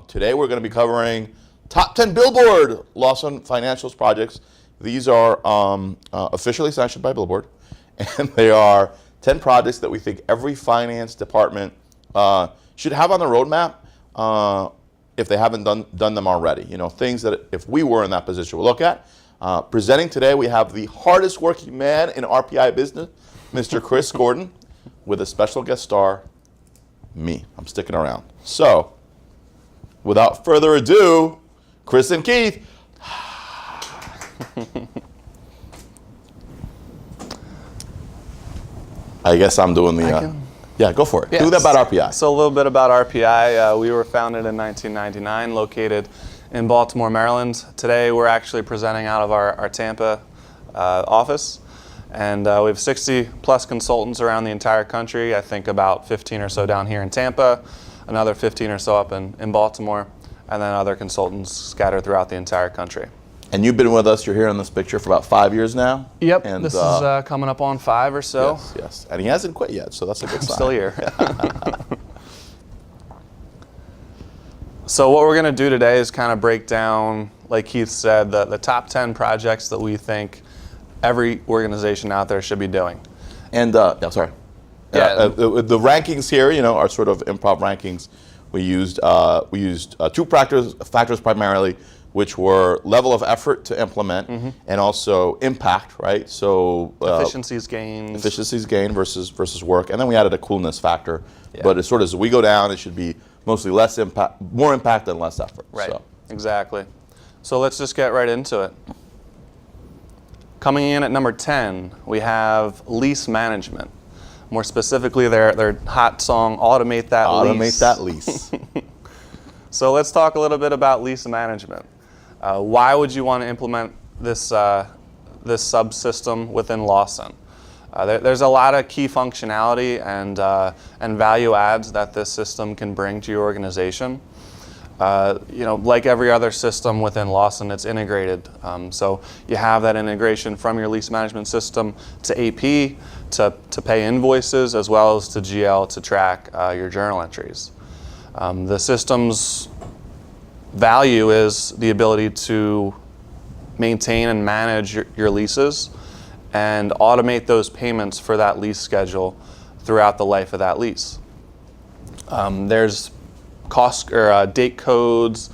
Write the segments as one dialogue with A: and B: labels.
A: Today we're going to be covering top 10 Billboard Lawson financials projects. These are officially sanctioned by Billboard, and they are 10 projects that we think every finance department should have on the roadmap if they haven't done them already. You know, things that if we were in that position we'll look at. Presenting today, we have the hardest working man in RPI business, Mr. Chris Gordon, with a special guest star, me. I'm sticking around. So, without further ado, Chris and Keith. I guess I'm doing the... yeah, go for it.
B: Yes.
A: Do that about RPI.
B: So a little bit about RPI. We were founded in 1999, located in Baltimore, Maryland. Today we're actually presenting out of our Tampa office. And we have 60 plus consultants around the entire country. I think about 15 or so down here in Tampa, another 15 or so up in Baltimore, and then other consultants scattered throughout the entire country.
A: And you've been with us, you're here in this picture for about 5 years now?
B: Yep,
A: and,
B: this is coming up on 5 or so.
A: Yes, yes. And he hasn't quit yet, so that's a good sign.
B: Still here. So what we're going to do today is kind of break down, like Keith said, the top 10 projects that we think every organization out there should be doing.
A: And, the rankings here, you know, are sort of improv rankings. We used two factors primarily, which were level of effort to implement and also impact, right? So
B: efficiencies gained
A: versus work, and then we added a coolness factor. Yeah. But it's sort of, as we go down, it should be mostly more impact than less effort.
B: Right.
A: So.
B: Exactly. So let's just get right into it. Coming in at number 10, we have lease management. More specifically, their hot song, Automate That Lease.
A: Automate That Lease.
B: So let's talk a little bit about lease management. Why would you want to implement this subsystem within Lawson? There's a lot of key functionality and value adds that this system can bring to your organization. You know, like every other system within Lawson, it's integrated. So you have that integration from your lease management system to AP, to pay invoices, as well as to GL to track your journal entries. The system's value is the ability to maintain and manage your leases and automate those payments for that lease schedule throughout the life of that lease. There's cost or date codes,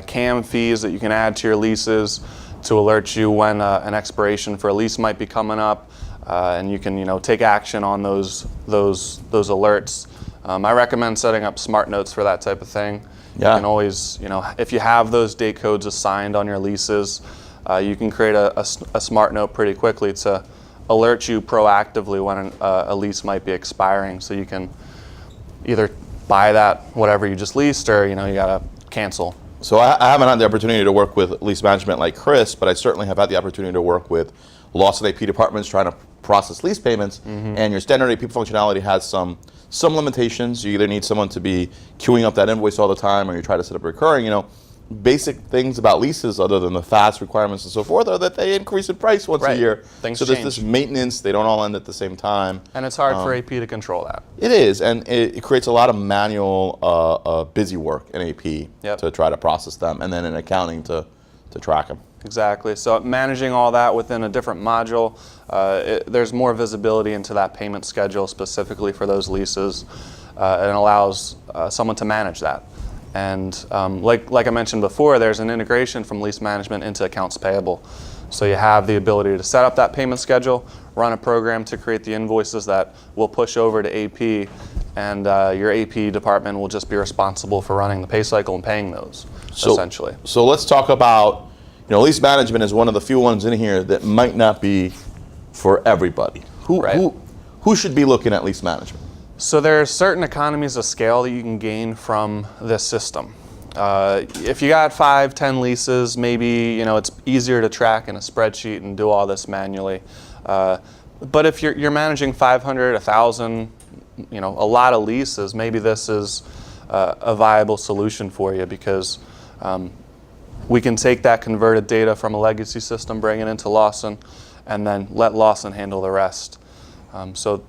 B: CAM fees that you can add to your leases to alert you when an expiration for a lease might be coming up, and you can take action on those alerts. I recommend setting up smart notes for that type of thing. Yeah. You can always, if you have those date codes assigned on your leases, you can create a smart note pretty quickly to alert you proactively when a lease might be expiring, so you can either buy that whatever you just leased, or you gotta cancel.
A: So I haven't had the opportunity to work with lease management like Chris, but I certainly have had the opportunity to work with Lawson AP departments trying to process lease payments. And your standard AP functionality has some limitations. You either need someone to be queuing up that invoice all the time, or you try to set up recurring. Basic things about leases, other than the fast requirements and so forth, are that they increase in price once a year.
B: Things
A: so
B: change.
A: There's this maintenance, they don't all end at the same time.
B: And it's hard for AP to control that.
A: It is, and it creates a lot of manual busy work in AP to try to process them, and then in accounting to track them.
B: Exactly. So managing all that within a different module, there's more visibility into that payment schedule specifically for those leases, and allows someone to manage that. And like I mentioned before, there's an integration from lease management into accounts payable. So you have the ability to set up that payment schedule, run a program to create the invoices that will push over to AP, and your AP department will just be responsible for running the pay cycle and paying those, essentially.
A: So let's talk about, lease management is one of the few ones in here that might not be for everybody. Who should be looking at lease management?
B: So there are certain economies of scale that you can gain from this system. If you got 5-10 leases, maybe it's easier to track in a spreadsheet and do all this manually. But if you're managing 500, 1,000, a lot of leases, maybe this is a viable solution for you, because we can take that converted data from a legacy system, bring it into Lawson, and then let Lawson handle the rest. So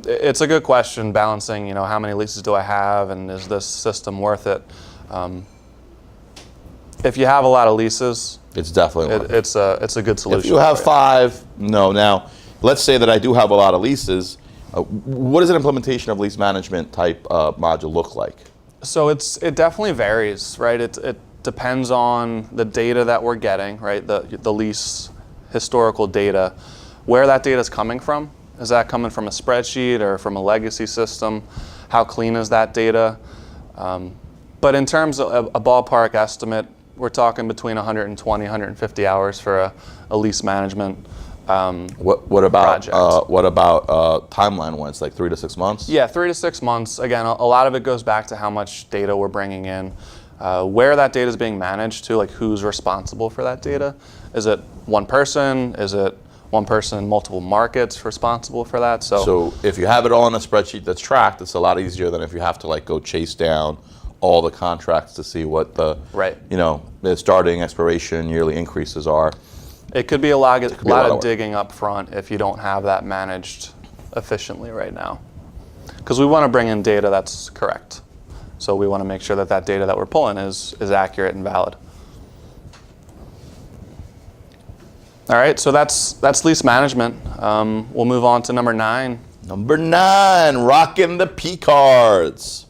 B: it's a good question, balancing, how many leases do I have, and is this system worth it? If you have a lot of leases,
A: It's definitely one.
B: it's a good solution.
A: If you have
B: for
A: 5, no. Now, let's say that I do have a lot of leases. What does an implementation of lease management type module look like?
B: So it definitely varies, right? It depends on the data that we're getting, right? The lease historical data, where that data is coming from. Is that coming from a spreadsheet or from a legacy system? How clean is that data? But in terms of a ballpark estimate, we're talking between 120, 150 hours for a lease management
A: What about
B: project.
A: timeline wise, like 3 to 6 months?
B: Yeah, 3 to 6 months. Again, a lot of it goes back to how much data we're bringing in, where that data is being managed to, like who's responsible for that data. Is it one person? Is it one person in multiple markets responsible for that?
A: So if you have it all in a spreadsheet that's tracked, it's a lot easier than if you have to like go chase down all the contracts to see what the the starting, expiration, yearly increases are.
B: It could be a lot
A: be a lot of
B: of
A: work.
B: digging up front if you don't have that managed efficiently right now. Because we want to bring in data that's correct. So we want to make sure that that data that we're pulling is accurate and valid. All right, so that's lease management. We'll move on to number 9.
A: Number 9, rocking the P cards.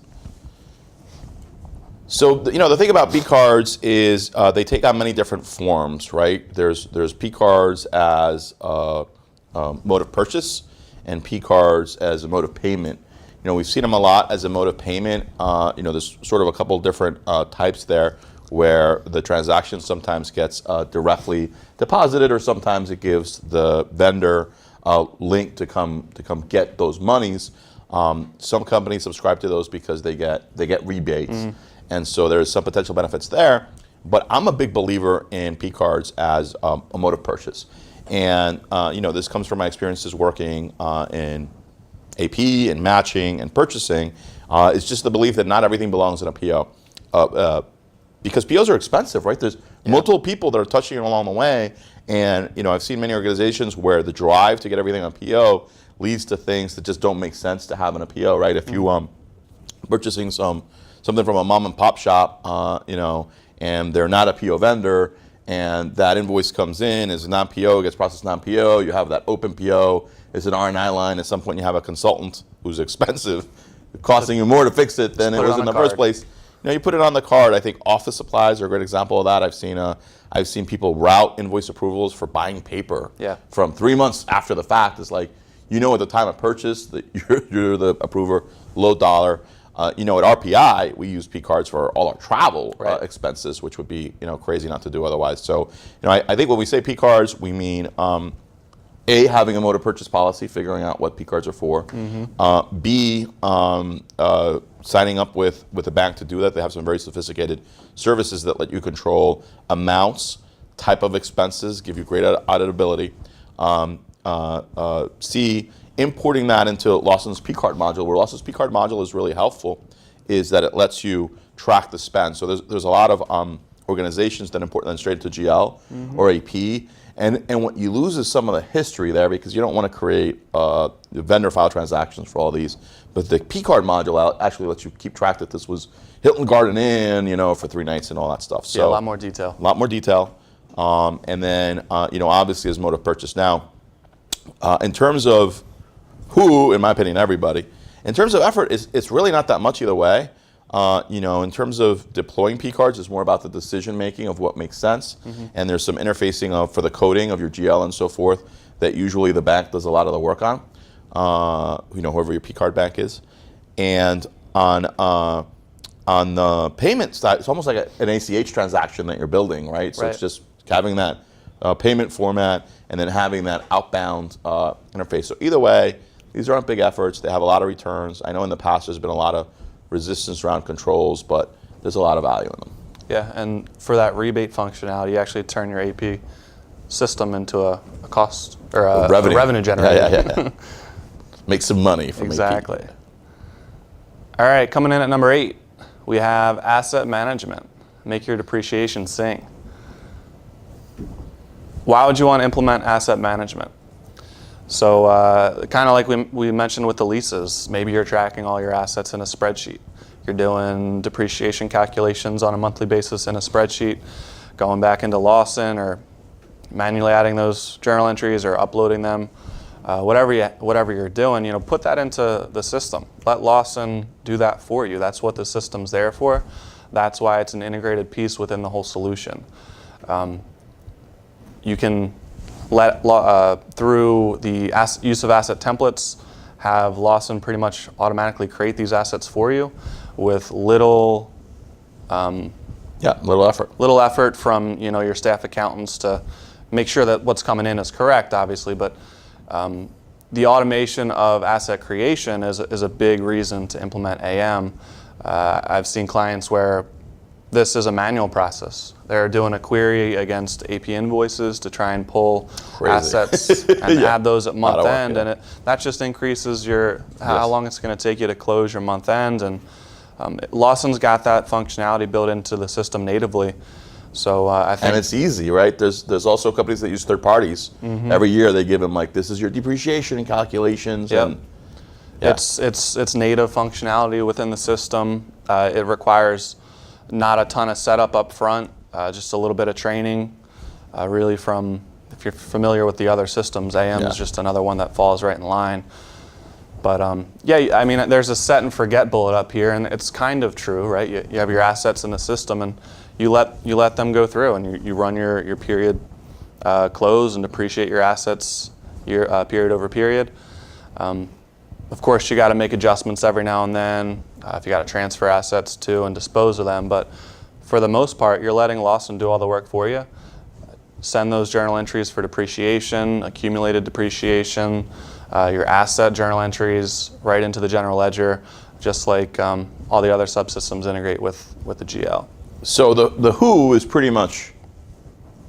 A: So the thing about P cards is they take on many different forms, right? There's P cards as a mode of purchase and P cards as a mode of payment. We've seen them a lot as a mode of payment. There's sort of a couple different types there where the transaction sometimes gets directly deposited, or sometimes it gives the vendor a link to come get those monies. Some companies subscribe to those because they get rebates, and so there's some potential benefits there. But I'm a big believer in P cards as a mode of purchase, and this comes from my experiences working in AP and matching and purchasing. It's just the belief that not everything belongs in a PO. Because POs are expensive, right? There's multiple people that are touching it along the way, and I've seen many organizations where the drive to get everything on PO leads to things that just don't make sense to have in a PO, right? If you purchasing something from a mom and pop shop, and they're not a PO vendor, and that invoice comes in as a non-PO, gets processed non-PO, you have that open PO, it's an R&I line, at some point you have a consultant who's expensive, costing you more to fix it than it was in the first place. You put it on the card. I think office supplies are a great example of that. I've seen people route invoice approvals for buying paper from 3 months after the fact. It's like, at the time of purchase that you're the approver, low dollar. At RPI, we use P cards for all our travel expenses, which would be crazy not to do otherwise. So I think when we say P cards, we mean A, having a mode of purchase policy, figuring out what P cards are for. B, signing up with a bank to do that. They have some very sophisticated services that let you control amounts, type of expenses, give you great auditability. C, importing that into Lawson's P card module. Where Lawson's P card module is really helpful is that it lets you track the spend. So there's a lot of organizations that import them straight to GL or AP. And what you lose is some of the history there, because you don't want to create vendor file transactions for all these. But the P card module actually lets you keep track that this was Hilton Garden Inn, for 3 nights and all that stuff. So
B: a lot more detail.
A: A lot more detail. And then, obviously as mode of purchase. Now, in terms of who, in my opinion, everybody, in terms of effort, it's really not that much either way. In terms of deploying P cards, it's more about the decision making of what makes sense, and there's some interfacing for the coding of your GL and so forth that usually the bank does a lot of the work on. Whoever your P card bank is, and on the payment side, it's almost like an ACH transaction that you're building, right? So it's just having that payment format and then having that outbound interface. So either way, these aren't big efforts. They have a lot of returns. I know in the past there's been a lot of resistance around controls, but there's a lot of value in them.
B: Yeah, and for that rebate functionality, you actually turn your AP system into a cost or a revenue generator.
A: Yeah. Make some money from
B: exactly.
A: AP.
B: All right, coming in at number 8, we have asset management. Make your depreciation sing. Why would you want to implement asset management? So kind of like we mentioned with the leases, maybe you're tracking all your assets in a spreadsheet. you're doing depreciation calculations on a monthly basis in a spreadsheet, going back into Lawson or manually adding those journal entries or uploading them, whatever you're doing, put that into the system. Let Lawson do that for you. That's what the system's there for. That's why it's an integrated piece within the whole solution. You can through the use of asset templates, have Lawson pretty much automatically create these assets for you with little effort from your staff accountants to make sure that what's coming in is correct, obviously. But the automation of asset creation is a big reason to implement AM. I've seen clients where this is a manual process. They're doing a query against AP invoices to try and pull assets and add those at month end, and that just increases how long it's going to take you to close your month end. And Lawson's got that functionality built into the system natively. So I think,
A: and it's easy, right? There's also companies that use third parties. Every year they give them this is your depreciation and calculations.
B: Yep.
A: And
B: it's native functionality within the system. It requires not a ton of setup up front, just a little bit of training. Really, from if you're familiar with the other systems, AM is just another one that falls right in line. But I mean, there's a set and forget bullet up here, and it's kind of true, right? You have your assets in the system, and you let them go through, and you run your period close and depreciate your assets period over period. Of course, you got to make adjustments every now and then if you got to transfer assets to and dispose of them. But for the most part, you're letting Lawson do all the work for you. Send those journal entries for depreciation, accumulated depreciation, your asset journal entries right into the general ledger, just like all the other subsystems integrate with the GL.
A: So the who is pretty much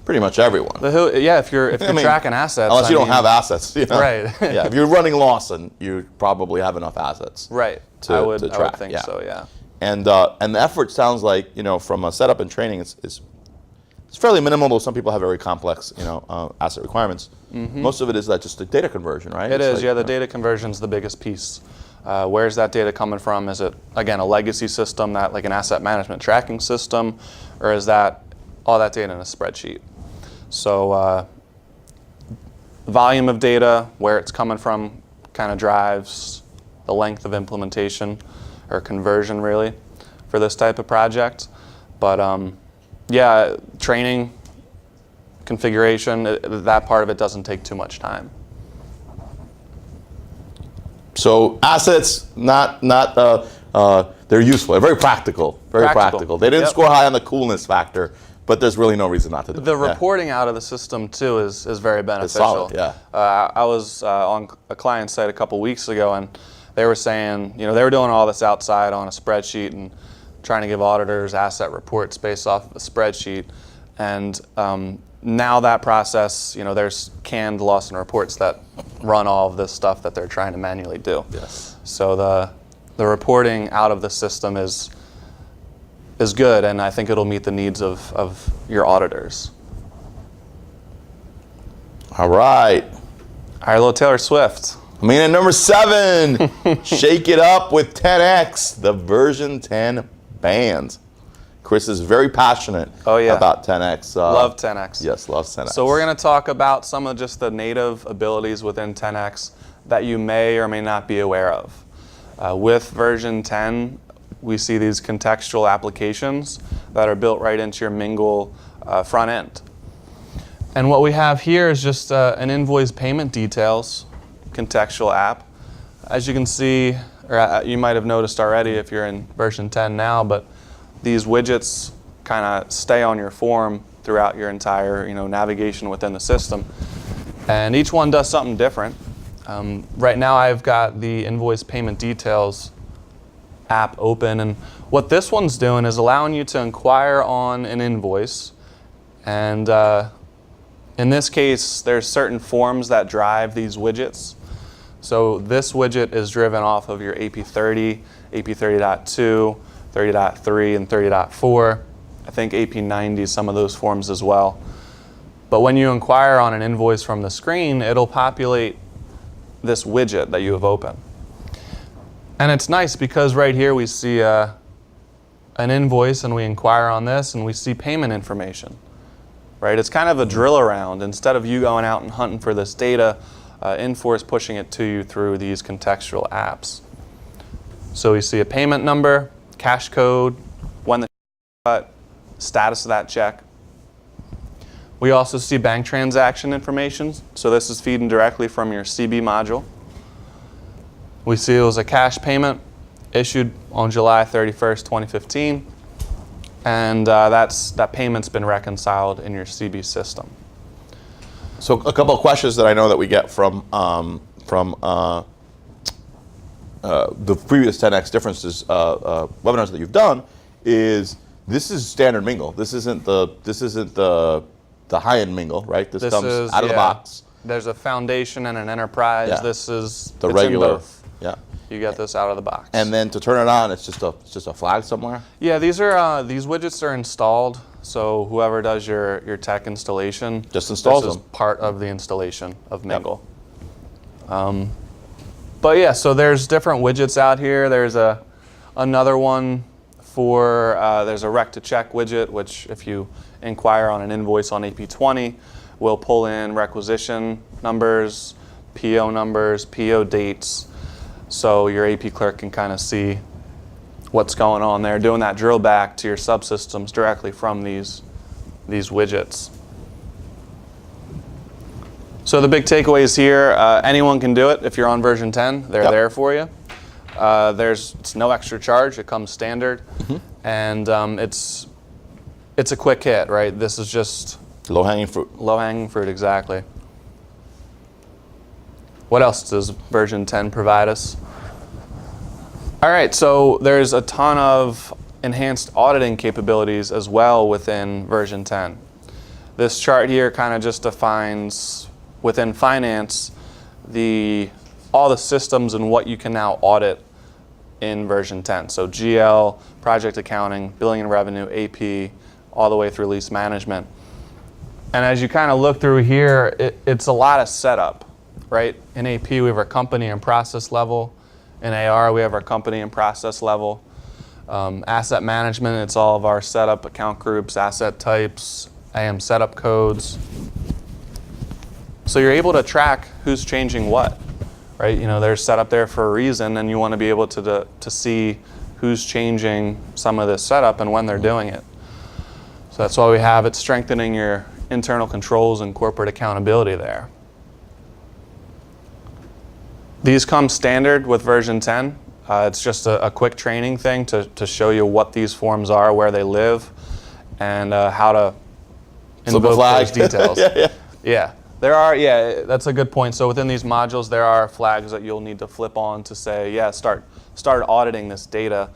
A: everyone.
B: The who, yeah. If you're tracking assets,
A: unless you don't have assets,
B: right?
A: Yeah. If you're running Lawson, you probably have enough assets.
B: Right.
A: To
B: I would
A: track.
B: think so. Yeah.
A: And the effort sounds like from a setup and training, it's fairly minimal. Though some people have very complex asset requirements. Most of it is just the data conversion, right?
B: It is. The data conversion is the biggest piece. Where's that data coming from? Is it, again, a legacy system, like an asset management tracking system, or is that all that data in a spreadsheet? So volume of data, where it's coming from, kind of drives the length of implementation or conversion, really, for this type of project. But training, configuration, that part of it doesn't take too much time.
A: So assets, they're useful. They're very practical. Very practical. They didn't score high on the coolness factor, but there's really no reason not to do it.
B: The reporting out of the system too is very beneficial.
A: It's solid, yeah.
B: I was on a client site a couple weeks ago, and they were saying, they were doing all this outside on a spreadsheet and trying to give auditors asset reports based off of a spreadsheet. And now that process, there's canned Lawson reports that run all of this stuff that they're trying to manually do.
A: Yes.
B: So the reporting out of the system is good, and I think it'll meet the needs of your auditors.
A: All right.
B: All right, little Taylor Swift.
A: At number 7, shake it up with 10X, the version 10 band. Chris is very passionate about 10X.
B: Love 10X.
A: Yes, love 10X.
B: So we're going to talk about some of just the native abilities within 10X that you may or may not be aware of. With version 10, we see these contextual applications that are built right into your Mingle front end. And what we have here is just an invoice payment details contextual app. As you can see, or you might have noticed already if you're in version 10 now, but these widgets kind of stay on your form throughout your entire navigation within the system. And each one does something different. Right now I've got the invoice payment details app open, and what this one's doing is allowing you to inquire on an invoice, and in this case there's certain forms that drive these widgets. So this widget is driven off of your AP30, AP30.2, 30.3, and 30.4. I think AP90 some of those forms as well. But when you inquire on an invoice from the screen, it'll populate this widget that you have open. And it's nice because right here we see an invoice and we inquire on this and we see payment information, right? It's kind of a drill around. Instead of you going out and hunting for this data, Infor is pushing it to you through these contextual apps. So we see a payment number, cash code, when the cut, status of that check. We also see bank transaction information. So this is feeding directly from your CB module. We see it was a cash payment issued on July 31st, 2015. And that payment's been reconciled in your CB system.
A: So a couple of questions that I know that we get from the previous 10x differences webinars that you've done is this is standard mingle. This isn't the high-end mingle, right? This comes out of the box.
B: There's a foundation and an enterprise.
A: Yeah.
B: This is
A: The regular.
B: in both.
A: Yeah.
B: You get this out of the box.
A: And then to turn it on, it's just a flag somewhere.
B: Yeah, these widgets are installed. So whoever does your tech installation
A: Just installs
B: this is
A: them.
B: part of the installation of Mingle. But yeah, so there's different widgets out here. There's another one for there's a rec to check widget, which if you inquire on an invoice on AP20, will pull in requisition numbers, PO dates, so your AP clerk can kind of see what's going on there, doing that drill back to your subsystems directly from these widgets. So the big takeaways here, anyone can do it. If you're on version 10, they're there for you. It's no extra charge. It comes standard. And it's a quick hit, right? This is just
A: Low-hanging fruit.
B: low-hanging fruit, exactly. What else does version 10 provide us? All right, so there's a ton of enhanced auditing capabilities as well within version 10. This chart here kind of just defines within finance all the systems and what you can now audit in version 10. So GL, project accounting, billing and revenue, AP, all the way through lease management. And as you kind of look through here, it's a lot of setup, right? In AP, we have our company and process level. In AR, we have our company and process level. Asset management, it's all of our setup account groups, asset types, AM setup codes. So you're able to track who's changing what, right? You know, they're set up there for a reason, and you want to be able to see who's changing some of this setup and when they're doing it. So that's why we have it strengthening your internal controls and corporate accountability there. These come standard with version 10. It's just a quick training thing to show you what these forms are, where they live, and how to invoke those details. Yeah. There are, that's a good point. So within these modules, there are flags that you'll need to flip on to say, yeah, start auditing this data.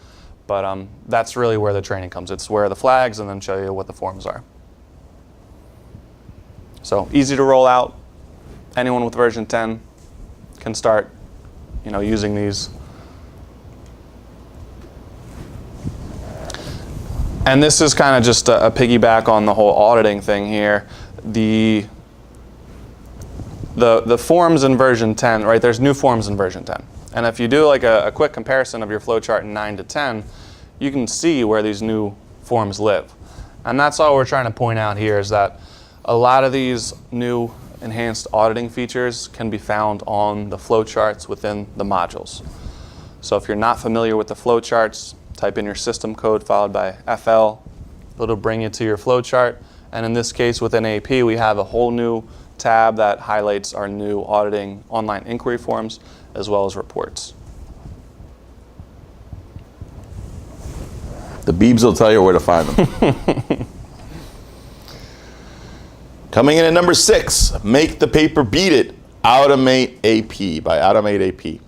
B: But that's really where the training comes. It's where the flags and then show you what the forms are. So easy to roll out. Anyone with version 10 can start, using these. And this is kind of just a piggyback on the whole auditing thing here. The forms in version 10, right? There's new forms in version 10. And if you do like a quick comparison of your flowchart in 9 to 10, you can see where these new forms live. And that's all we're trying to point out here is that a lot of these new enhanced auditing features can be found on the flowcharts within the modules. So if you're not familiar with the flowcharts, type in your system code followed by FL. It'll bring you to your flowchart. And in this case, within AP, we have a whole new tab that highlights our new auditing online inquiry forms as well as reports.
A: The Beebs will tell you where to find them. Coming in at number 6, make the paper beat it. Automate AP by Automate AP.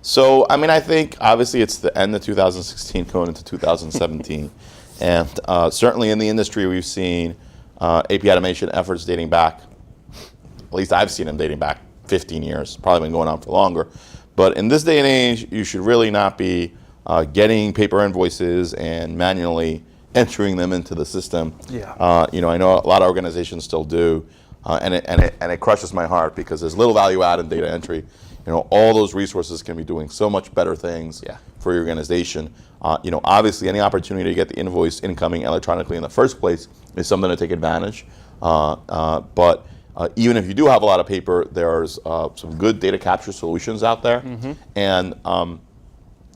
A: So, I think obviously it's the end of 2016 going into 2017. And certainly in the industry, we've seen AP automation efforts dating back, at least I've seen them dating back 15 years, probably been going on for longer. But in this day and age, you should really not be getting paper invoices and manually entering them into the system.
B: Yeah.
A: I know a lot of organizations still do. and it crushes my heart because there's little value add in data entry. All those resources can be doing so much better things for your organization. Obviously, any opportunity to get the invoice incoming electronically in the first place is something to take advantage. But even if you do have a lot of paper, there's some good data capture solutions out there, and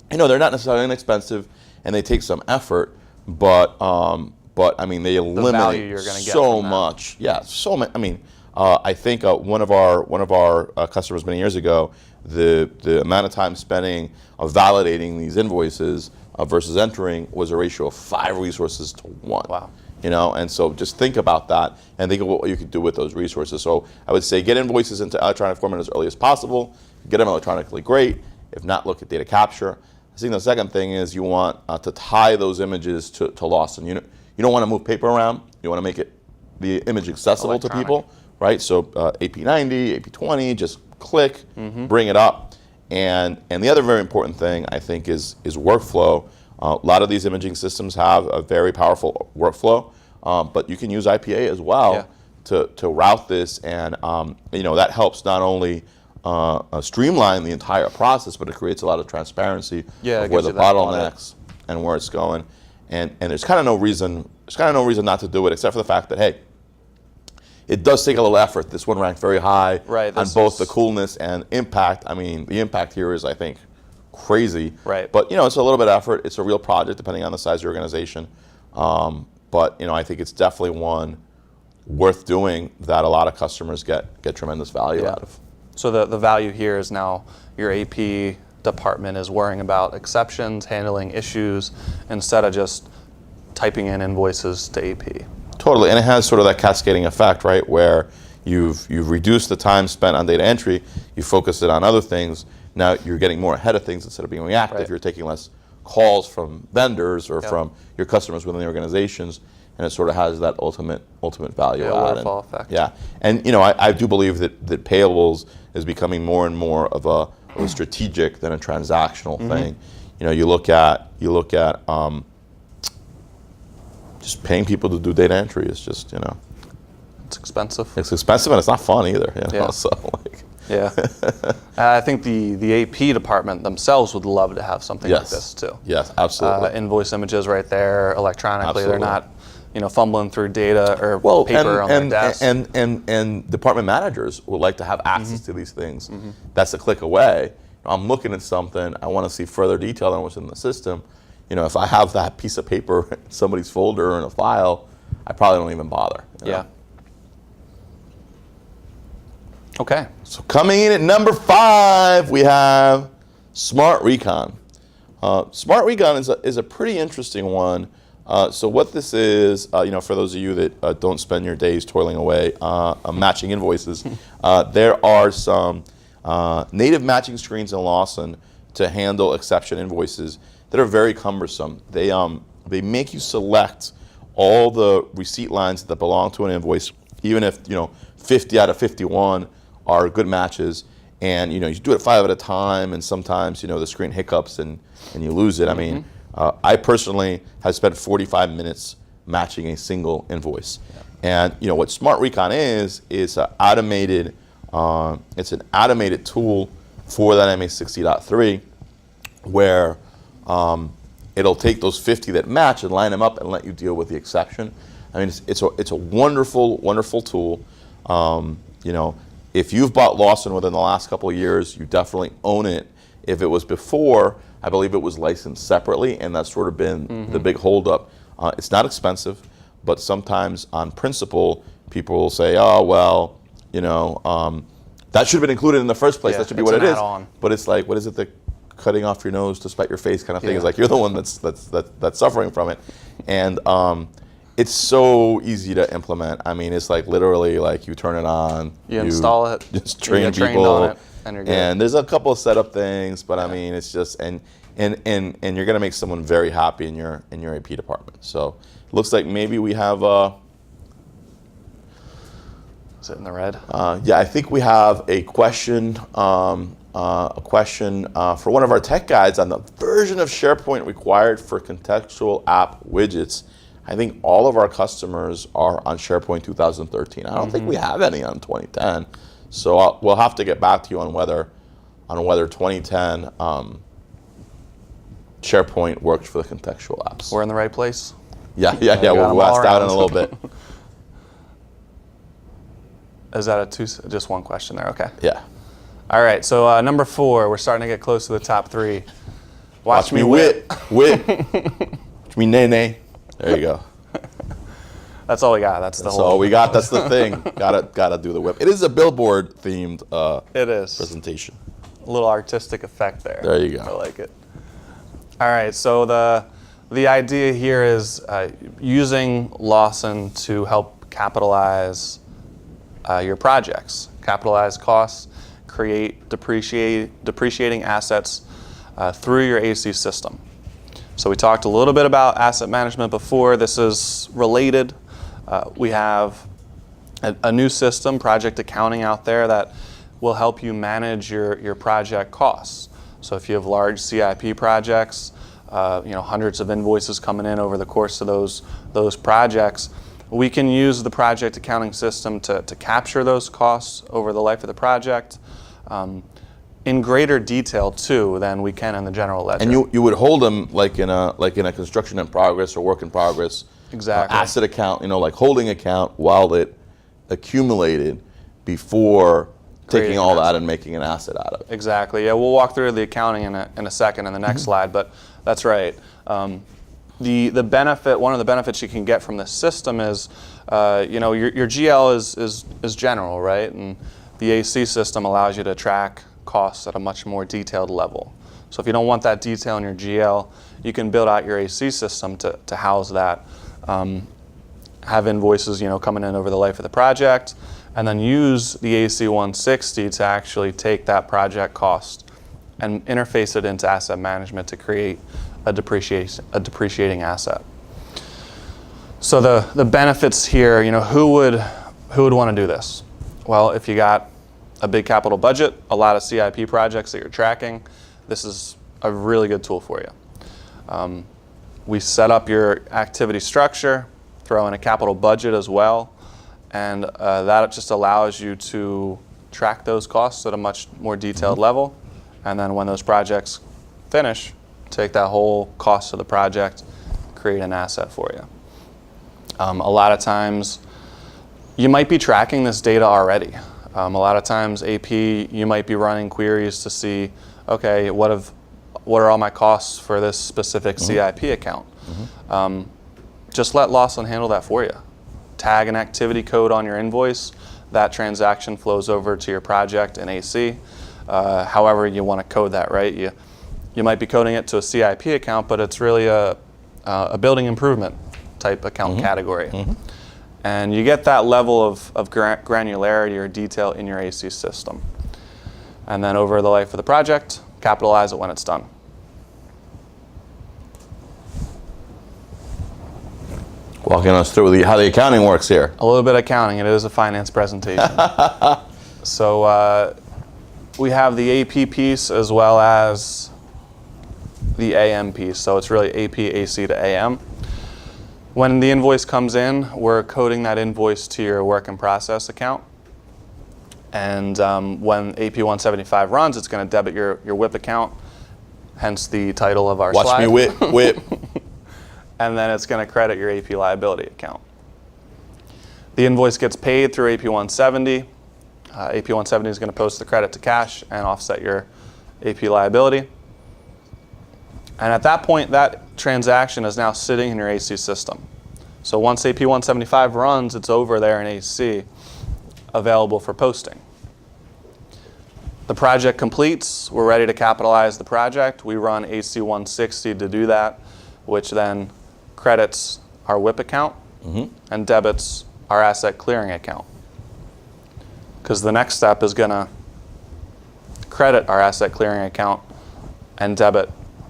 A: they're not necessarily inexpensive, and they take some effort, but I mean they eliminate so much. Yeah, so much. I mean, I think one of our customers many years ago, the amount of time spending validating these invoices versus entering was a ratio of 5 resources to 1.
B: Wow.
A: And so just think about that and think of what you could do with those resources. So I would say get invoices into electronic format as early as possible. Get them electronically, great. If not, look at data capture. I think the second thing is you want to tie those images to Lawson. You don't want to move paper around. You want to make the image accessible to people, right? So AP90, AP20, just click, bring it up. And the other very important thing I think is workflow. A lot of these imaging systems have a very powerful workflow, but you can use IPA as well to route this, and that helps not only streamline the entire process, but it creates a lot of transparency of where the bottlenecks and where it's going. And there's kind of no reason not to do it, except for the fact that, hey, it does take a little effort. This one ranked very high on both the coolness and impact. I mean, the impact here is, I think, crazy.
B: Right.
A: But it's a little bit of effort. It's a real project depending on the size of your organization. But I think it's definitely one worth doing that a lot of customers get tremendous value out of.
B: So the value here is now your AP department is worrying about exceptions, handling issues, instead of just typing in invoices to AP.
A: Totally, and it has sort of that cascading effect, right, where you've reduced the time spent on data entry, you focus it on other things. Now you're getting more ahead of things instead of being reactive. You're taking less calls from vendors or from your customers within the organizations, and it sort of has that ultimate value add.
B: Waterfall effect.
A: Yeah, and I do believe that payables is becoming more and more of a strategic than a transactional thing. You look at just paying people to do data entry is just
B: it's expensive.
A: It's expensive and it's not fun either. So
B: I think the AP department themselves would love to have something like this too.
A: Yes, absolutely.
B: Invoice images right there electronically. Absolutely. They're not fumbling through data or paper on their desk.
A: And department managers would like to have access to these things. That's a click away. I'm looking at something, I want to see further detail than what's in the system. If I have that piece of paper in somebody's folder or in a file, I probably don't even bother.
B: Okay.
A: So coming in at number 5, we have Smart Recon. Smart Recon is a pretty interesting one. So what this is, for those of you that don't spend your days toiling away matching invoices, there are some native matching screens in Lawson to handle exception invoices that are very cumbersome. They make you select all the receipt lines that belong to an invoice, even if 50 out of 51 are good matches, and you do it 5 at a time, and sometimes the screen hiccups and you lose it. I mean, I personally have spent 45 minutes matching a single invoice, and what Smart Recon is an automated. It's an automated tool for that MA60.3 where it'll take those 50 that match and line them up and let you deal with the exception. I mean, it's a wonderful tool. If you've bought Lawson within the last couple of years, you definitely own it. If it was before, I believe it was licensed separately, and that's sort of been the big holdup. It's not expensive, but sometimes on principle, people will say, oh, well, that should have been included in the first place. That should be what it is. But it's like, what is it, the cutting off your nose to spite your face kind of thing? It's like you're the one that's suffering from it. And it's so easy to implement. I mean, it's like literally like you turn it on,
B: you install it,
A: just train people, on it, and you're good. And there's a couple of setup things, but I mean, it's just and you're gonna make someone very happy in your AP department. So it looks like maybe we have.
B: Is it in the red?
A: I think we have a question. For one of our tech guides on the version of SharePoint required for contextual app widgets. I think all of our customers are on SharePoint 2013. I don't think we have any on 2010. So we'll have to get back to you on whether 2010 SharePoint works for the contextual apps.
B: We're in the right place?
A: Yeah.
B: got
A: We'll
B: them all
A: ask out in
B: around.
A: a little bit.
B: Is that just one question there? Okay.
A: Yeah.
B: All right, so number 4, we're starting to get close to the top 3. Watch me
A: whip. Watch me nay. There you go.
B: That's all we got. That's
A: That's all we got. That's the thing. Gotta do the whip. It is a billboard themed
B: It is.
A: presentation.
B: A little artistic effect there.
A: There you go.
B: I like it. All right, so the idea here is using Lawson to help capitalize your projects, capitalize costs, create depreciating assets through your AC system. So we talked a little bit about asset management before. This is related. We have a new system, project accounting, out there that will help you manage your project costs. So if you have large CIP projects, hundreds of invoices coming in over the course of those projects, we can use the project accounting system to capture those costs over the life of the project in greater detail too than we can in the general ledger.
A: And you would hold them like in a construction in progress or work in progress.
B: Exactly.
A: Asset account, like holding account while it accumulated before
B: Creating
A: taking all that and making an asset out of it.
B: Exactly. Yeah, we'll walk through the accounting in a second in the next slide, but that's right. The benefit, one of the benefits you can get from this system is, your GL is general, right? And the AC system allows you to track costs at a much more detailed level. So if you don't want that detail in your GL, you can build out your AC system to house that. Have invoices, coming in over the life of the project, and then use the AC 160 to actually take that project cost and interface it into asset management to create a depreciating asset. So the benefits here, who would want to do this? Well, if you got a big capital budget, a lot of CIP projects that you're tracking, this is a really good tool for you. We set up your activity structure, throw in a capital budget as well, and that just allows you to track those costs at a much more detailed level. And then when those projects finish, take that whole cost of the project, create an asset for you. A lot of times, you might be tracking this data already. A lot of times, AP, you might be running queries to see, okay, what are all my costs for this specific CIP account? Just let Lawson handle that for you. Tag an activity code on your invoice. That transaction flows over to your project in AC. However you want to code that, right? You might be coding it to a CIP account, but it's really a building improvement type account category. And you get that level of granularity or detail in your AC system. And then over the life of the project, capitalize it when it's done.
A: Walking us through how the accounting works here.
B: A little bit of accounting. It is a finance presentation. So we have the AP piece as well as the AM piece. So it's really AP, AC to AM. When the invoice comes in, we're coding that invoice to your work in process account. And when AP 175 runs, it's going to debit your WIP account, hence the title of our slide.
A: Watch me whip.
B: And then it's going to credit your AP liability account. The invoice gets paid through AP 170. AP 170 is going to post the credit to cash and offset your AP liability. And at that point, that transaction is now sitting in your AC system. So once AP 175 runs, it's over there in AC, available for posting. The project completes. We're ready to capitalize the project. We run AC 160 to do that, which then credits our WIP account and debits our asset clearing account. Because the next step is going to credit our asset clearing account and debit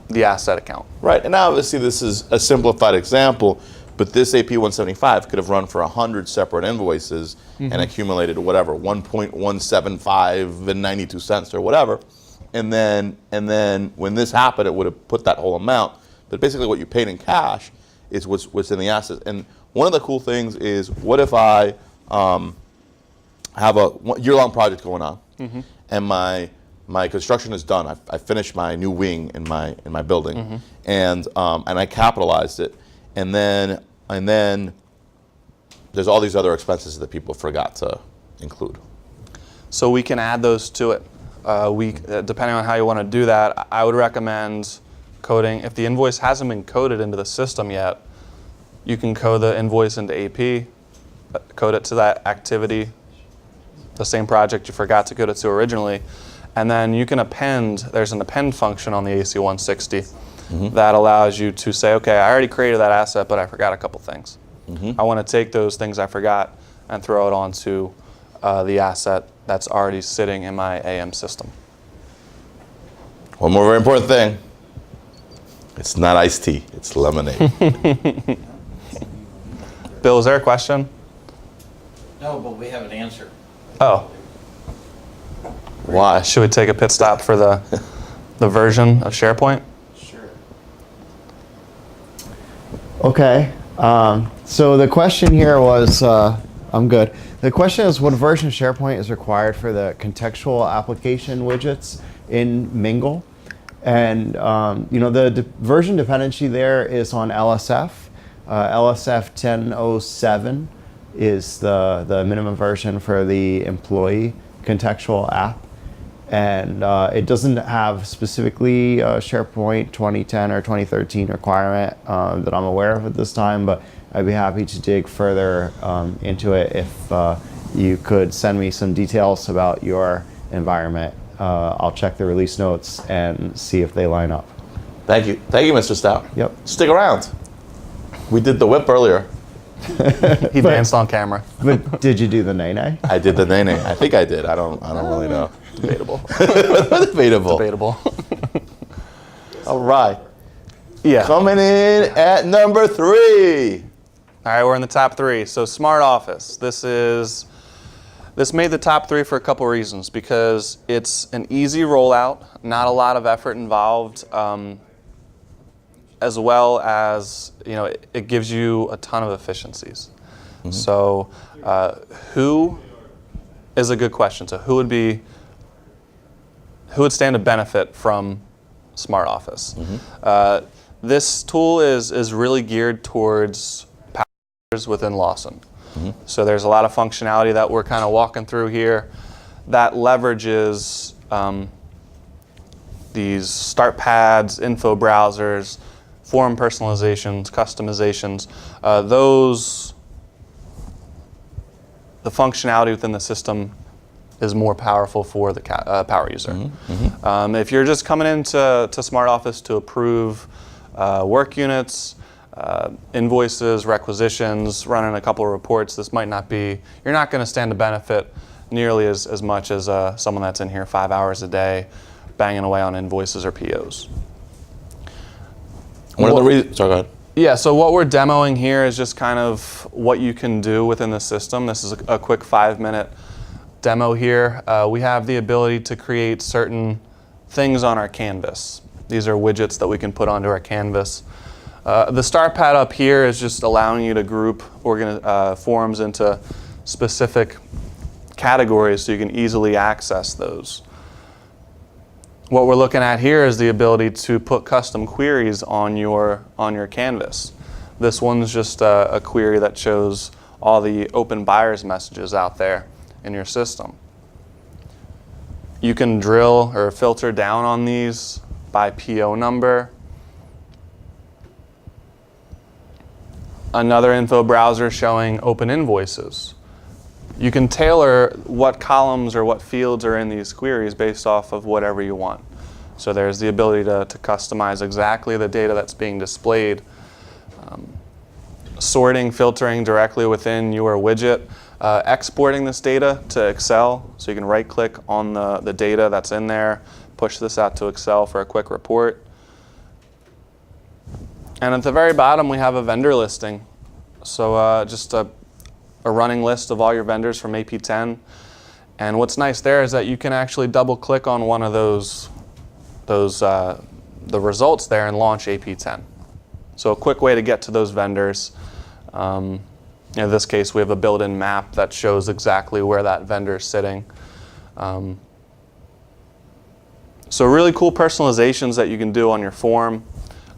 B: the asset account.
A: Right, and obviously this is a simplified example, but this AP 175 could have run for 100 separate invoices and accumulated whatever, 1.175 and 92 cents or whatever. And then when this happened, it would have put that whole amount. But basically what you paid in cash It's what's in the assets. And one of the cool things is, what if I have a year-long project going on, and my construction is done. I finished my new wing in my building, and I capitalized it, and then there's all these other expenses that people forgot to include.
B: So we can add those to it. Depending on how you want to do that, I would recommend coding. If the invoice hasn't been coded into the system yet, you can code the invoice into AP, code it to that activity, the same project you forgot to code it to originally, and then you can append. There's an append function on the AC160 that allows you to say, okay, I already created that asset, but I forgot a couple things. I want to take those things I forgot and throw it onto the asset that's already sitting in my AM system.
A: One more very important thing. It's not iced tea, it's lemonade.
B: Bill, is there a question?
C: No, but we have an answer.
B: Oh.
A: Why?
B: Should we take a pit stop for the version of SharePoint?
C: Sure.
D: Okay. So the question here was, I'm good. The question is, what version of SharePoint is required for the contextual application widgets in Mingle? And the version dependency there is on LSF. LSF 10.07 is the minimum version for the employee contextual app. And it doesn't have specifically SharePoint 2010 or 2013 requirement that I'm aware of at this time, but I'd be happy to dig further into it if you could send me some details about your environment. I'll check the release notes and see if they line up.
A: Thank you, Mr. Stout.
D: Yep.
A: Stick around. We did the whip earlier.
B: He danced on camera.
D: But did you do the nay-nay?
A: I did the nene. I think I did. I don't really know.
B: Debatable.
A: Debatable.
B: Debatable.
A: All right.
B: Yeah.
A: Coming in at number 3.
B: All right, we're in the top 3. So Smart Office. This made the top 3 for a couple reasons, because it's an easy rollout, not a lot of effort involved, as well as it gives you a ton of efficiencies. So who is a good question. So who would stand to benefit from Smart Office? This tool is really geared towards power users within Lawson. So there's a lot of functionality that we're kind of walking through here that leverages these start pads, info browsers, form personalizations, customizations. The functionality within the system is more powerful for the power user. If you're just coming into Smart Office to approve work units, invoices, requisitions, running a couple of reports, this might not be, you're not going to stand to benefit nearly as much as someone that's in here 5 hours a day banging away on invoices or POs.
A: One of the reasons, sorry, go ahead.
B: Yeah, so what we're demoing here is just kind of what you can do within the system. This is a quick 5-minute demo here. We have the ability to create certain things on our canvas. These are widgets that we can put onto our canvas. The start pad up here is just allowing you to group forms into specific categories so you can easily access those. What we're looking at here is the ability to put custom queries on your canvas. This one's just a query that shows all the open buyers messages out there in your system. You can drill or filter down on these by PO number. Another info browser showing open invoices. You can tailor what columns or what fields are in these queries based off of whatever you want. So there's the ability to customize exactly the data that's being displayed. Sorting, filtering directly within your widget. Exporting this data to Excel, so you can right-click on the data that's in there, push this out to Excel for a quick report. And at the very bottom, we have a vendor listing. So just a running list of all your vendors from AP10. And what's nice there is that you can actually double-click on one of the results there and launch AP10. So a quick way to get to those vendors. In this case, we have a built-in map that shows exactly where that vendor is sitting. So really cool personalizations that you can do on your form,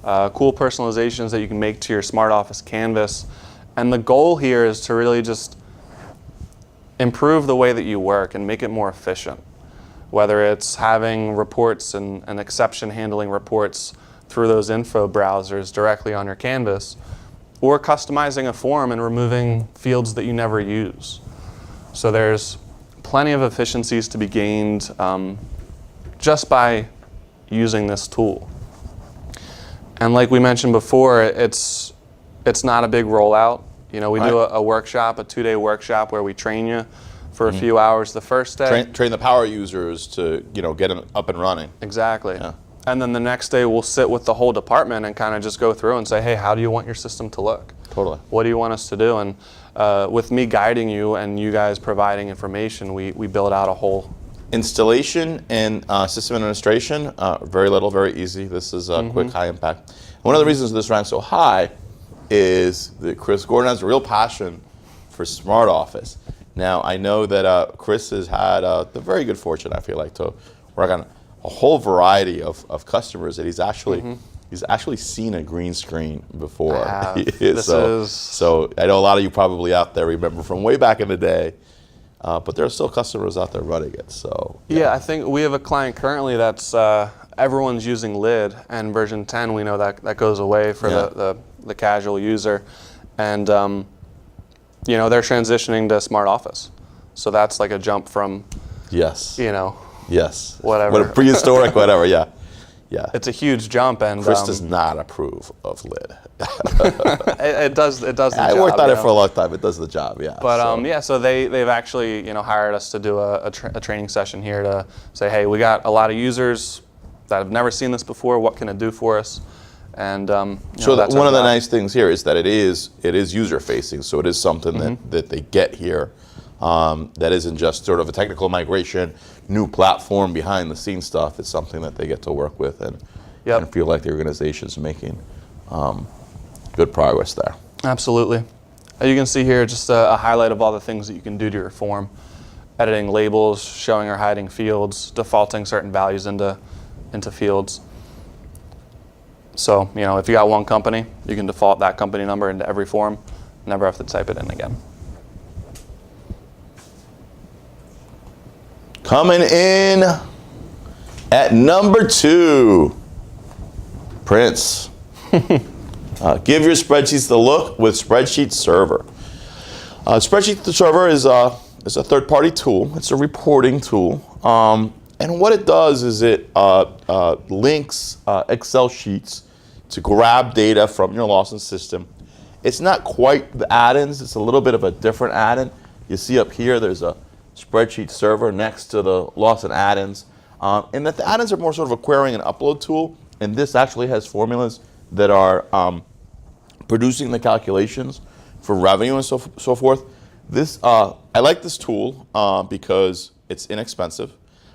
B: cool personalizations that you can make to your Smart Office canvas. And the goal here is to really just improve the way that you work and make it more efficient. Whether it's having reports and exception handling reports through those info browsers directly on your canvas, or customizing a form and removing fields that you never use. So there's plenty of efficiencies to be gained just by using this tool. And like we mentioned before, it's not a big rollout. You know, we do a workshop, a 2-day workshop where we train you for a few hours the first day.
A: Train the power users to, you know, get them up and running.
B: Exactly.
A: Yeah.
B: And then the next day we'll sit with the whole department and kind of just go through and say, hey, how do you want your system to look?
A: Totally.
B: What do you want us to do? And with me guiding you and you guys providing information, we build out a whole
A: Installation and system administration, very little, very easy. This is quick, high impact. One of the reasons this ranks so high is that Chris Gordon has a real passion for Smart Office. Now, I know that Chris has had the very good fortune, I feel like, to work on a whole variety of customers that he's actually seen a green screen before. So I know a lot of you probably out there remember from way back in the day, but there are still customers out there running it. So
B: yeah, I think we have a client currently that's everyone's using Lid, and version 10 we know that goes away for the casual user, and you know, they're transitioning to Smart Office. So that's like a jump from, you know,
A: whatever.
B: whatever.
A: Prehistoric, whatever, yeah.
B: It's a huge jump, and
A: Chris does not approve of Lid.
B: it does the job.
A: I worked on it for a long time. It does the job, yeah.
B: But so they've actually, you know, hired us to do a training session here to say, hey, we got a lot of users that have never seen this before. What can it do for us? And
A: so one of the nice things here is that it is user facing. So it is something that they get here that isn't just sort of a technical migration, new platform, behind the scenes stuff. It's something that they get to work with and feel like the organization's making good progress there.
B: Absolutely. You can see here just a highlight of all the things that you can do to your form. Editing labels, showing or hiding fields, defaulting certain values into fields. So, you know, if you got one company, you can default that company number into every form, never have to type it in again.
A: Coming in at number 2, Prince. Give your spreadsheets the look with Spreadsheet Server. Spreadsheet Server is a third-party tool. It's a reporting tool. And what it does is it links Excel sheets to grab data from your Lawson system. It's not quite the add-ins. It's a little bit of a different add-in. You see up here, there's a Spreadsheet Server next to the Lawson add-ins. And that the add-ins are more sort of a querying and upload tool. And this actually has formulas that are producing the calculations for revenue and so forth. I like this tool because it's inexpensive.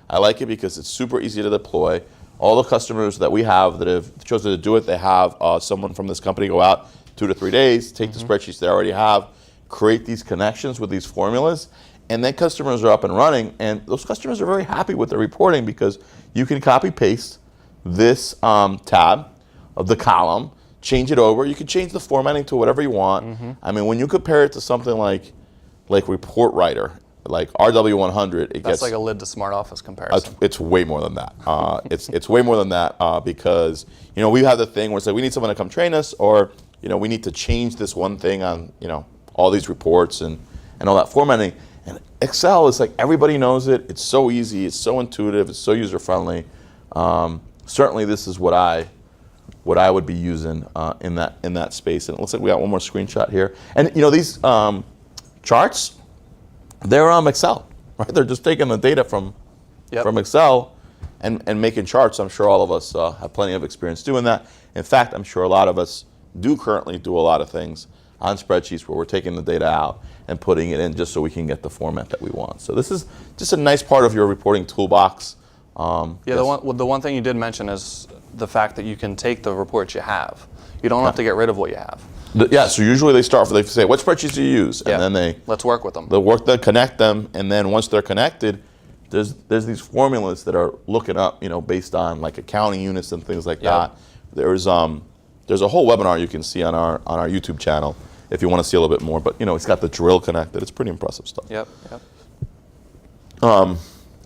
A: I like it because it's super easy to deploy. All the customers that we have that have chosen to do it, they have someone from this company go out 2 to 3 days, take the spreadsheets they already have, create these connections with these formulas, and then customers are up and running. And those customers are very happy with the reporting because you can copy paste this tab of the column, change it over. You can change the formatting to whatever you want. I mean, when you compare it to something like Report Writer, like RW100,
B: That's like a Lid to Smart Office comparison.
A: It's way more than that. It's way more than that because, you know, we have the thing where it's like we need someone to come train us, or, you know, we need to change this one thing on, you know, all these reports and all that formatting. And Excel is like everybody knows it. It's so easy. It's so intuitive. It's so user friendly. Certainly, this is what I would be using in that space. And it looks like we got one more screenshot here. And you know, these charts, they're Excel, right? They're just taking the data from Excel and making charts. I'm sure all of us have plenty of experience doing that. In fact, I'm sure a lot of us do currently do a lot of things on spreadsheets where we're taking the data out and putting it in just so we can get the format that we want. So this is just a nice part of your reporting toolbox.
B: The one thing you did mention is the fact that you can take the reports you have. You don't have to get rid of what you have.
A: Yeah, so usually they start, they say, what spreadsheets do you use? And then
B: let's work with them.
A: they'll connect them, and then once they're connected, there's these formulas that are looking up, based on like accounting units and things like that. There's a whole webinar you can see on our YouTube channel if you want to see a little bit more, but it's got the drill connected. It's pretty impressive stuff.
B: Yep.
A: And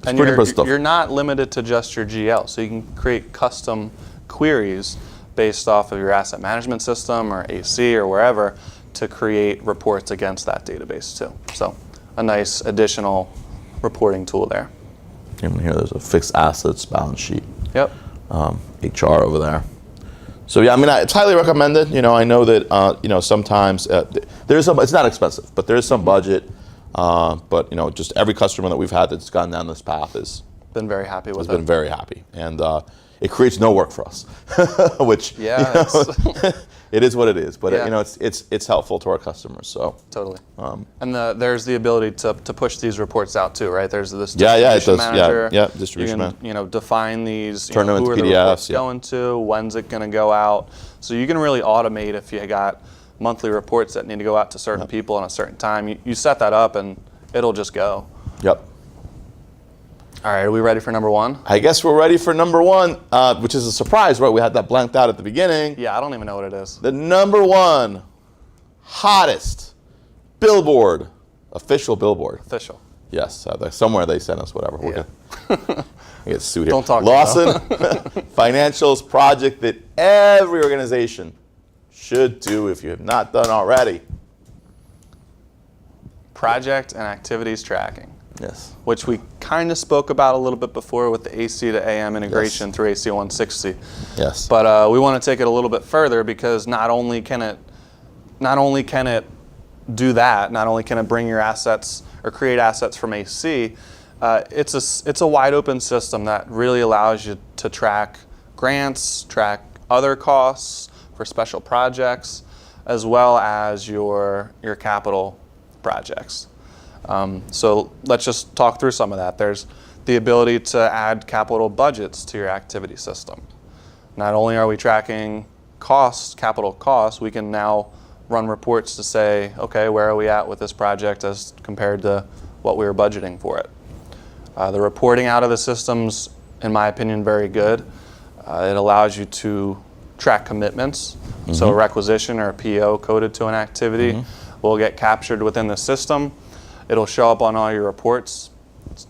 A: pretty impressive stuff.
B: You're not limited to just your GL, so you can create custom queries based off of your asset management system or AC or wherever to create reports against that database too. So a nice additional reporting tool there.
A: Even here, there's a fixed assets balance sheet.
B: Yep.
A: HR over there. So yeah, it's highly recommended. I know that sometimes there's some. It's not expensive, but there is some budget. But just every customer that we've had that's gone down this path has
B: been very happy with it.
A: Been very happy, and it creates no work for us, which it is what it is. But it's helpful to our customers. So
B: totally. And there's the ability to push these reports out too, right? There's this
A: distribution
B: distribution manager.
A: Yeah, distribution
B: manager. You can define these.
A: Turn them into
B: who are
A: PDFs.
B: The reports going to? When's it going to go out? So you can really automate if you got monthly reports that need to go out to certain people on a certain time. You set that up and it'll just go.
A: Yep.
B: All right, are we ready for number one?
A: I guess we're ready for number one, which is a surprise, right? We had that blanked out at the beginning.
B: Yeah, I don't even know what it is.
A: The number one hottest billboard, official billboard.
B: Official.
A: Yes, somewhere they sent us whatever. We're gonna get sued here.
B: Don't talk
A: Lawson Financials project that every organization should do if you have not done already.
B: Project and activities tracking.
A: Yes.
B: Which we kind of spoke about a little bit before with the AC to AM integration through AC 160.
A: Yes.
B: But we want to take it a little bit further because not only can it do that, not only can it bring your assets or create assets from AC, it's a wide open system that really allows you to track grants, track other costs for special projects, as well as your capital projects. So let's just talk through some of that. There's the ability to add capital budgets to your activity system. Not only are we tracking costs, capital costs, we can now run reports to say, okay, where are we at with this project as compared to what we were budgeting for it. The reporting out of the system's, in my opinion, very good. It allows you to track commitments. So a requisition or a PO coded to an activity will get captured within the system. It'll show up on all your reports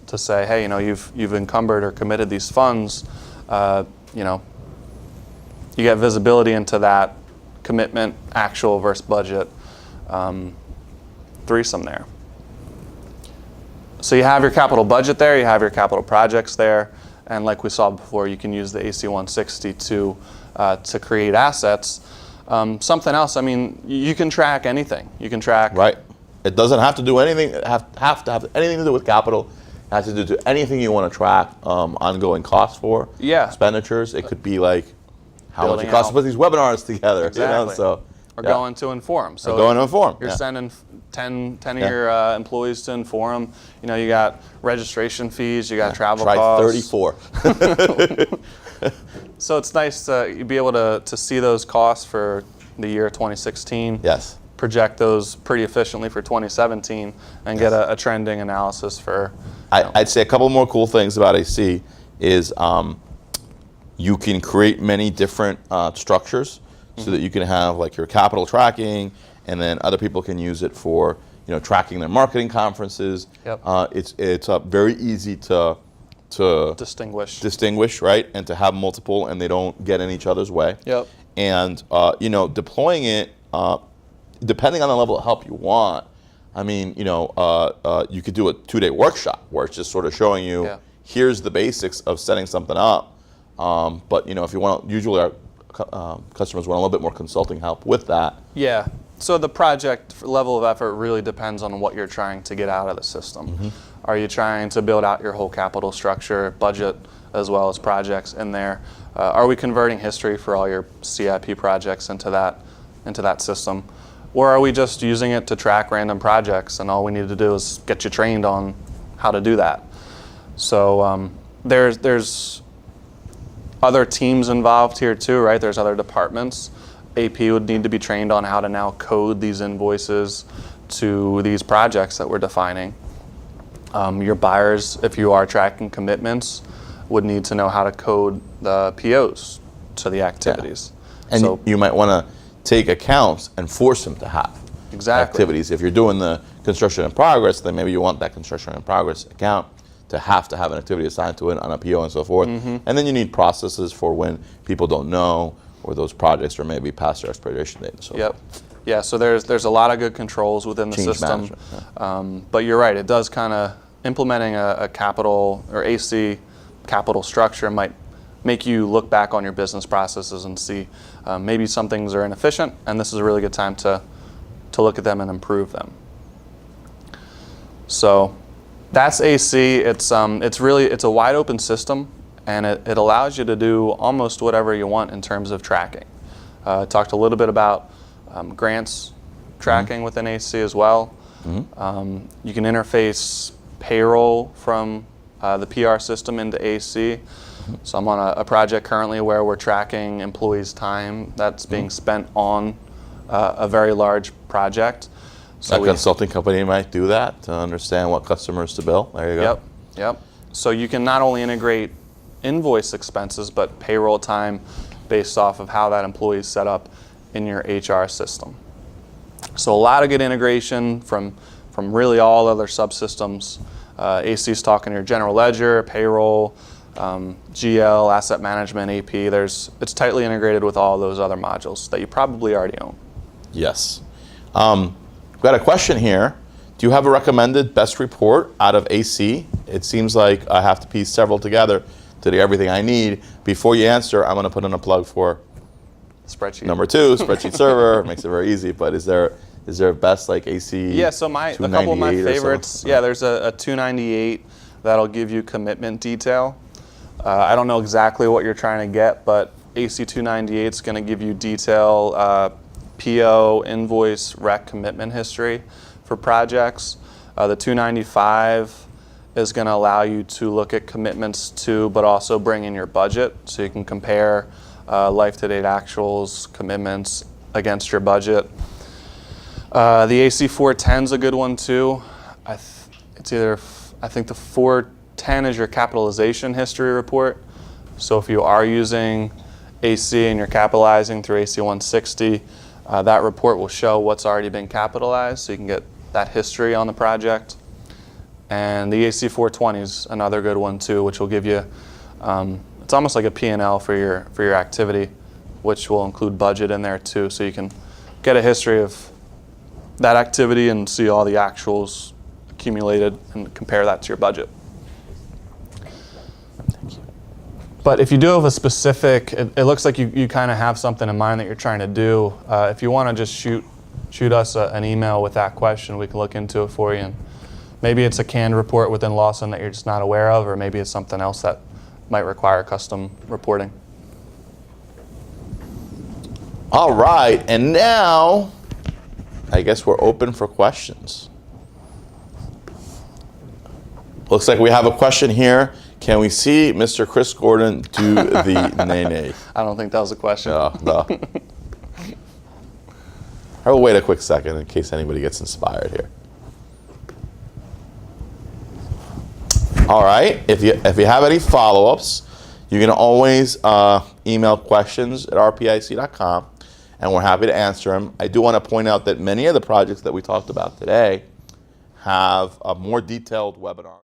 B: to say, hey, you've encumbered or committed these funds. You get visibility into that commitment, actual versus budget threesome there. So you have your capital budget there, you have your capital projects there, and like we saw before, you can use the AC 160 to create assets. Something else, you can track anything. You can track.
A: Right. It doesn't have to do anything. Have to have anything to do with capital. It has to do to anything you want to track. Ongoing costs for.
B: Yeah.
A: Expenditures. It could be like how much
B: Building
A: it costs
B: out.
A: to put these webinars together.
B: Exactly. Or
A: Yeah.
B: going to Inform. So
A: going to Inform.
B: You're
A: Yeah.
B: sending 10 of your employees to Inform. You got registration fees, you got travel
A: Try
B: costs.
A: 34.
B: So it's nice to be able to see those costs for the year 2016.
A: Yes.
B: Project those pretty efficiently for 2017 and get a trending analysis for.
A: I'd say a couple more cool things about AC is you can create many different structures so that you can have like your capital tracking, and then other people can use it for tracking their marketing conferences.
B: Yep.
A: It's very easy to distinguish, right, and to have multiple, and they don't get in each other's way.
B: Yep.
A: And deploying it, depending on the level of help you want. You could do a 2-day workshop where it's just sort of showing you, here's the basics of setting something up. But if you want, usually our customers want a little bit more consulting help with that.
B: Yeah. So the project level of effort really depends on what you're trying to get out of the system. Are you trying to build out your whole capital structure, budget, as well as projects in there? Are we converting history for all your CIP projects into that system? Or are we just using it to track random projects and all we need to do is get you trained on how to do that? So there's other teams involved here too, right? There's other departments. AP would need to be trained on how to now code these invoices to these projects that we're defining. Your buyers, if you are tracking commitments, would need to know how to code the POs to the activities.
A: And
B: So
A: you might want to take accounts and force them to have
B: Exactly.
A: activities. If you're doing the construction in progress, then maybe you want that construction in progress account to have an activity assigned to it on a PO and so forth.
B: Mm-hmm.
A: And then you need processes for when people don't know, or those projects are maybe past their expiration date and so
B: Yep.
A: forth.
B: Yeah, so there's a lot of good controls within the
A: Change
B: system.
A: management,
B: But you're right, it does kind of, implementing a capital or AC capital structure might make you look back on your business processes and see maybe some things are inefficient, and this is a really good time to look at them and improve them. So that's AC. It's a wide open system, and it allows you to do almost whatever you want in terms of tracking. Talked a little bit about grants tracking within AC as well. You can interface payroll from the PR system into AC. So I'm on a project currently where we're tracking employees' time that's being spent on a very large project. So
A: A consulting company might do that to understand what customers to bill. There you go.
B: Yep. So you can not only integrate invoice expenses, but payroll time based off of how that employee is set up in your HR system. So a lot of good integration from really all other subsystems. AC is talking to your general ledger, payroll, GL, asset management, AP. It's tightly integrated with all those other modules that you probably already own.
A: Yes. We've got a question here. Do you have a recommended best report out of AC? It seems like I have to piece several together to do everything I need. Before you answer, I'm going to put in a plug for
B: Spreadsheet.
A: number 2, Spreadsheet Server. Makes it very easy. But is there a best like AC?
B: Yeah, so a couple of my
A: 298 or so?
B: favorites. Yeah, there's a 298 that'll give you commitment detail. I don't know exactly what you're trying to get, but AC 298 is going to give you detail, PO, invoice, rec, commitment history for projects. The 295 is going to allow you to look at commitments to, but also bring in your budget, so you can compare life-to-date actuals, commitments against your budget. The AC 410 is a good one too. I think the 410 is your capitalization history report. So if you are using AC and you're capitalizing through AC 160, that report will show what's already been capitalized, so you can get that history on the project. And the AC 420 is another good one too, which will give you, it's almost like a P&L for your activity, which will include budget in there too, so you can get a history of that activity and see all the actuals accumulated and compare that to your budget. But if you do have a specific, it looks like you kind of have something in mind that you're trying to do. If you want to just shoot us an email with that question, we can look into it for you. And maybe it's a canned report within Lawson that you're just not aware of, or maybe it's something else that might require custom reporting.
A: All right, and now I guess we're open for questions. Looks like we have a question here. Can we see Mr. Chris Gordon do the nay-nay?
B: I don't think that was a question.
A: No. I will wait a quick second in case anybody gets inspired here. All right, if you have any follow-ups, you can always email questions@rpic.com, and we're happy to answer them. I do want to point out that many of the projects that we talked about today have a more detailed webinar.